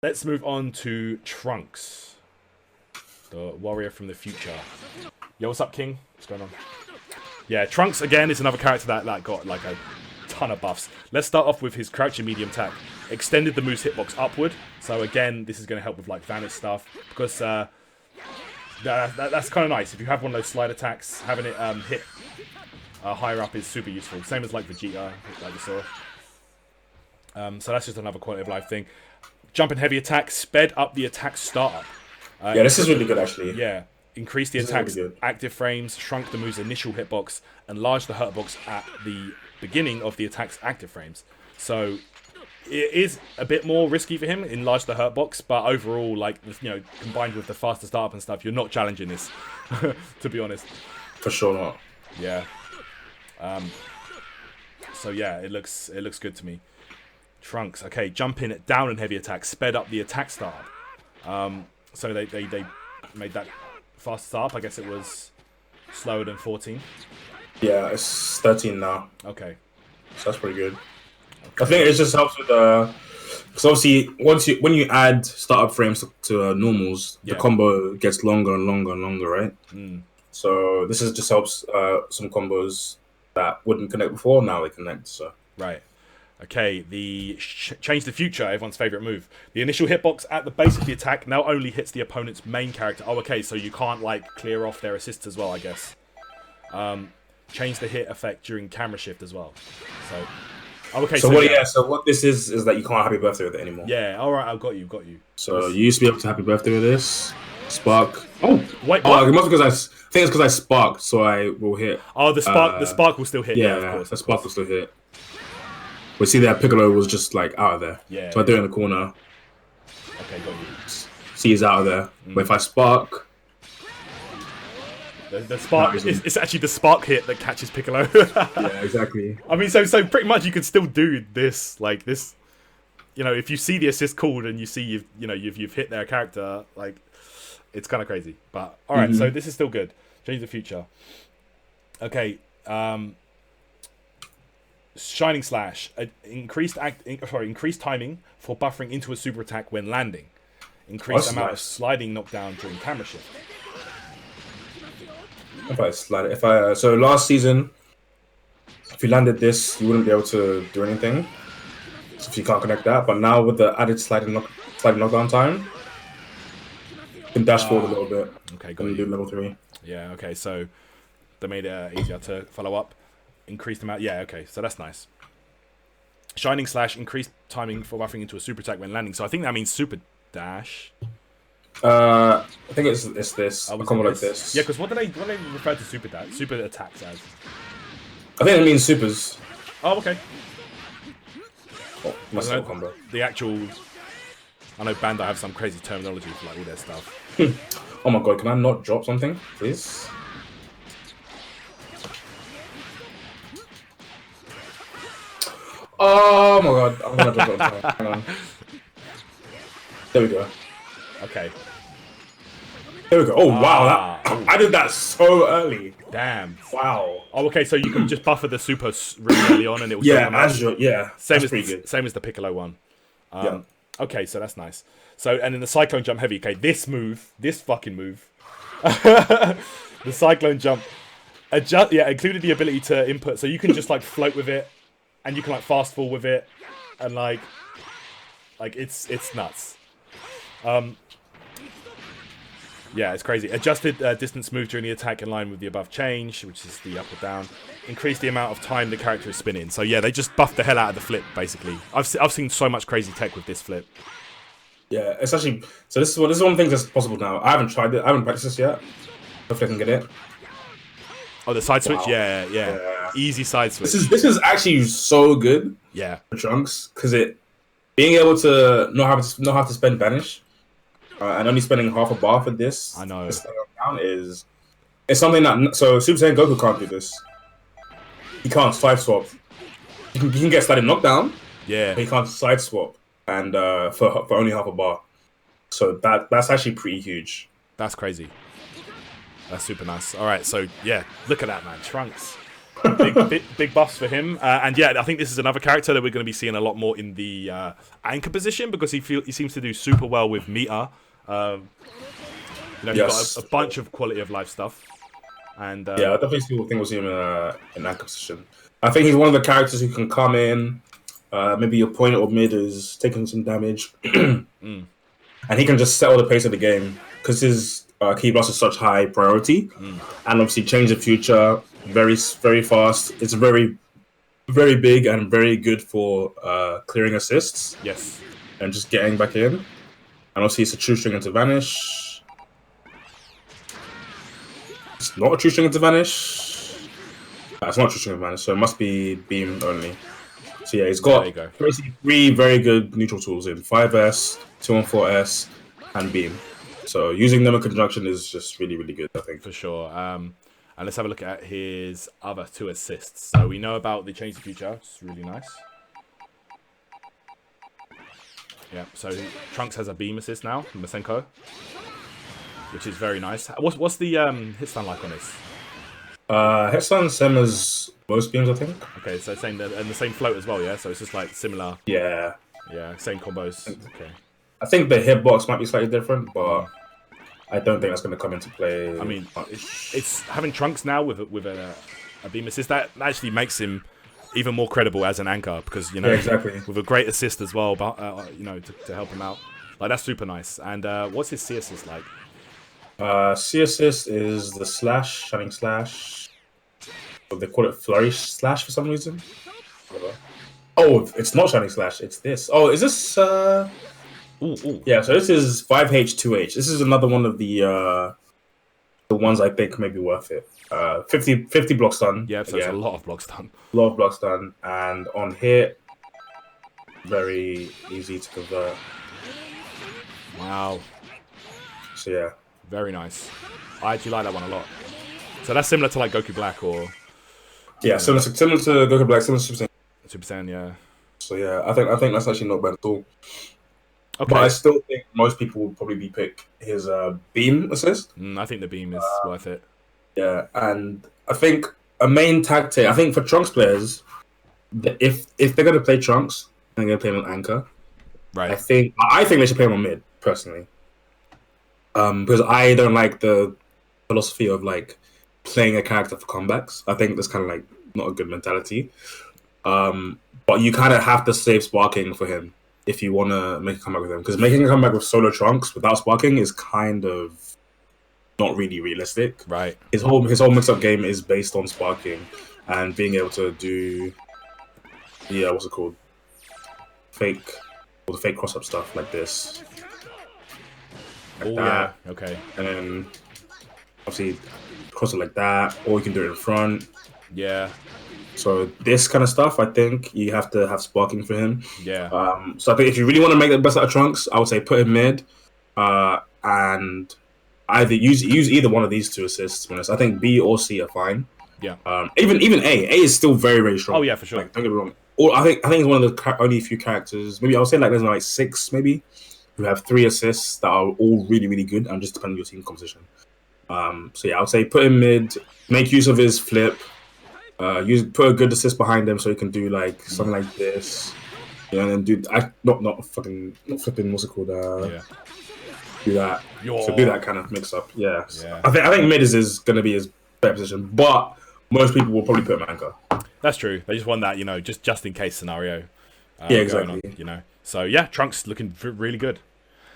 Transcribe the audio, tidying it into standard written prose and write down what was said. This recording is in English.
Let's move on to Trunks, the warrior from the future. Yo, what's up, King? What's going on? Yeah, Trunks, again, is another character that got, like, a ton of buffs. Let's start off with his crouching medium attack. Extended the move's hitbox upward. So, again, this is going to help with, like, vanish stuff. Because that's kind of nice. If you have one of those slide attacks, having it hit higher up is super useful. Same as, like, Vegeta, like you saw. So that's just another quality of life thing. Jump and heavy attack, sped up the attack startup. Yeah, this is really good, actually. Yeah. Increased the attack's active frames, shrunk the move's initial hitbox, enlarged the hurtbox at the beginning of the attack's active frames. So it is a bit more risky for him, enlarge the hurtbox, but overall, like, you know, combined with the faster startup and stuff, you're not challenging this, to be honest. For sure not. Yeah. So yeah, it looks good to me. Trunks, okay, jump in, down and heavy attack, sped up the attack startup. So they made that fast startup. I guess it was slower than 14. Yeah, it's 13 now. Okay. So that's pretty good. Okay. I think it just helps with because obviously when you add startup frames to normals, the combo gets longer and longer and longer, right? So this just helps some combos that wouldn't connect before, now they connect. So right. Okay, the change the future, everyone's favorite move. The initial hitbox at the base of the attack now only hits the opponent's main character. Oh, okay, so you can't, like, clear off their assists as well, I guess. Change the hit effect during camera shift as well. So, okay. So what this is that you can't happy birthday with it anymore. Yeah, all right, I've got you. So you used to be able to happy birthday with this. Spark. Oh, wait. What? It must be because I think it's because I sparked, so I will hit. Oh, the spark will still hit. Yeah, of course. The spark will still hit. We see that Piccolo was just, like, out of there. Yeah. So I do it in the corner. Okay, got you. See, he's out of there. But if I spark... The spark... It's actually the spark hit that catches Piccolo. Yeah, exactly. I mean, so pretty much you could still do this, like, this... You know, if you see the assist called and you see you've hit their character, like, it's kind of crazy. But, alright, so this is still good. Change the future. Okay, Shining Slash, increased timing for buffering into a super attack when landing. Increased amount of sliding knockdown during camera shift. If I slide it, so last season, if you landed this, you wouldn't be able to do anything. So if you can't connect that, but now with the added sliding knockdown time, you can dash forward a little bit. Okay, got you. Do level 3. Yeah, okay, so they made it easier to follow up. Increased amount. Yeah, okay, so that's nice. Shining Slash, increased timing for buffering into a super attack when landing. So I think that means super dash. I think it's this. A combo like this. Yeah, because what do they refer to super attacks as? I think it means supers. Oh, okay. Oh, must have a combo. The actual. I know Bandai have some crazy terminology for, like, all their stuff. Oh my god, can I not drop something, please? Oh my god, I'm gonna drop it. Hang on. There we go. Okay. There we go. Oh wow, I did that so early. Damn. Wow. Oh, okay, so you can just buffer the super really early on and it will same as the Piccolo one. Yeah. Okay, so that's nice. So, and then the Cyclone Jump Heavy. Okay, this fucking move. The Cyclone Jump included the ability to input, so you can just, like, float with it. And you can, like, fast fall with it, and like it's nuts. Yeah, it's crazy. Adjusted distance move during the attack in line with the above change, which is the up or down. Increase the amount of time the character is spinning. So yeah, they just buffed the hell out of the flip, basically. I've seen so much crazy tech with this flip. Yeah, it's actually so. This is one of the things that's possible now. I haven't tried it. I haven't practiced this yet. Hopefully, I can get it. Oh, the side switch? Yeah. Easy side switch. This is actually so good. Yeah. For Trunks, because being able to not have to spend banish, and only spending half a bar for this. I know. This is something that Super Saiyan Goku can't do this. He can't side swap. He can get sliding knockdown. Yeah. But he can't side swap, and for only half a bar. So that's actually pretty huge. That's crazy. That's super nice. All right, so yeah, look at that, man. Trunks. big buffs for him, and yeah, I think this is another character that we're going to be seeing a lot more in the anchor position because he seems to do super well with meter. He's got a bunch of quality of life stuff, and yeah, I definitely still think we'll see him in anchor position. I think he's one of the characters who can come in. Maybe your point or mid is taking some damage, and he can just settle the pace of the game because his key blast is such high priority, and obviously change the future very fast. It's very big and very good for clearing assists. Yes, and just getting back in. And obviously it's a true string into vanish. It's not a true string into vanish. It's not a true string into vanish, so it must be beam only. So yeah, he's got basically 3 very good neutral tools in 5S, 214S, and beam. So using them in conjunction is just really good, I think. For sure. And let's have a look at his other 2 assists. So we know about the change the future. It's really nice. Yeah, so Trunks has a beam assist now from Masenko, which is very nice. What's the hit stun like on this? Hit stun same as most beams, I think. Okay, so same and the same float as well, yeah. So it's just like similar. Yeah. Yeah, same combos. Okay. I think the hitbox might be slightly different, but I don't think that's going to come into play. I mean, it's having Trunks now with a beam assist that actually makes him even more credible as an anchor because exactly. with a great assist as well, but to help him out, like that's super nice. And what's his C assist like? C assist is the slash, shining slash. They call it flourish slash for some reason. Oh, it's not shining slash. It's this. Oh, is this? Ooh. Yeah. So this is 5H 2H. This is another one of the ones I think may be worth it. 50 block stun. Yeah, so it's a lot of block stun. A lot of block stun, and on hit, very easy to convert. Wow. So yeah. Very nice. I actually like that one a lot. So that's similar to like Goku Black or... Yeah, similar to Goku Black, similar to Super Saiyan. Super Saiyan, yeah. So yeah, I think that's actually not bad at all. Okay. But I still think most people would probably pick his beam assist. I think the beam is worth it. Yeah, and I think a main tactic, I think for Trunks players, if they're going to play Trunks, they're going to play him on anchor. Right. I think they should play him on mid, personally. Because I don't like the philosophy of like playing a character for comebacks. I think that's kind of like not a good mentality. But you kind of have to save sparking for him if you want to make a comeback with him. Because making a comeback with solo Trunks without sparking is kind of not really realistic. Right. His whole mix-up game is based on sparking and being able to do what's it called? The fake cross-up stuff like this. Like that. Yeah. Okay. And then obviously cross it like that, or you can do it in front. Yeah. So this kind of stuff, I think you have to have sparking for him. Yeah. So I think if you really want to make the best out of Trunks, I would say put him mid, and either use either one of these 2 assists. To be honest, I think B or C are fine. Yeah. Even A is still very strong. Oh yeah, for sure. Like, don't get me wrong. I think it's one of the only few characters. Maybe I would say like there's like 6 maybe who have 3 assists that are all really good and just depend on your team composition. So yeah, I would say put him mid, make use of his flip, put a good assist behind him so he can do like something like this, and then do not flipping. What's it called? Do that. So do that kind of mix up. Yeah. I think mid is gonna be his better position, but most people will probably put him anchor. That's true. They just want that, just in case scenario. Yeah, exactly. On, So yeah, Trunks looking really good.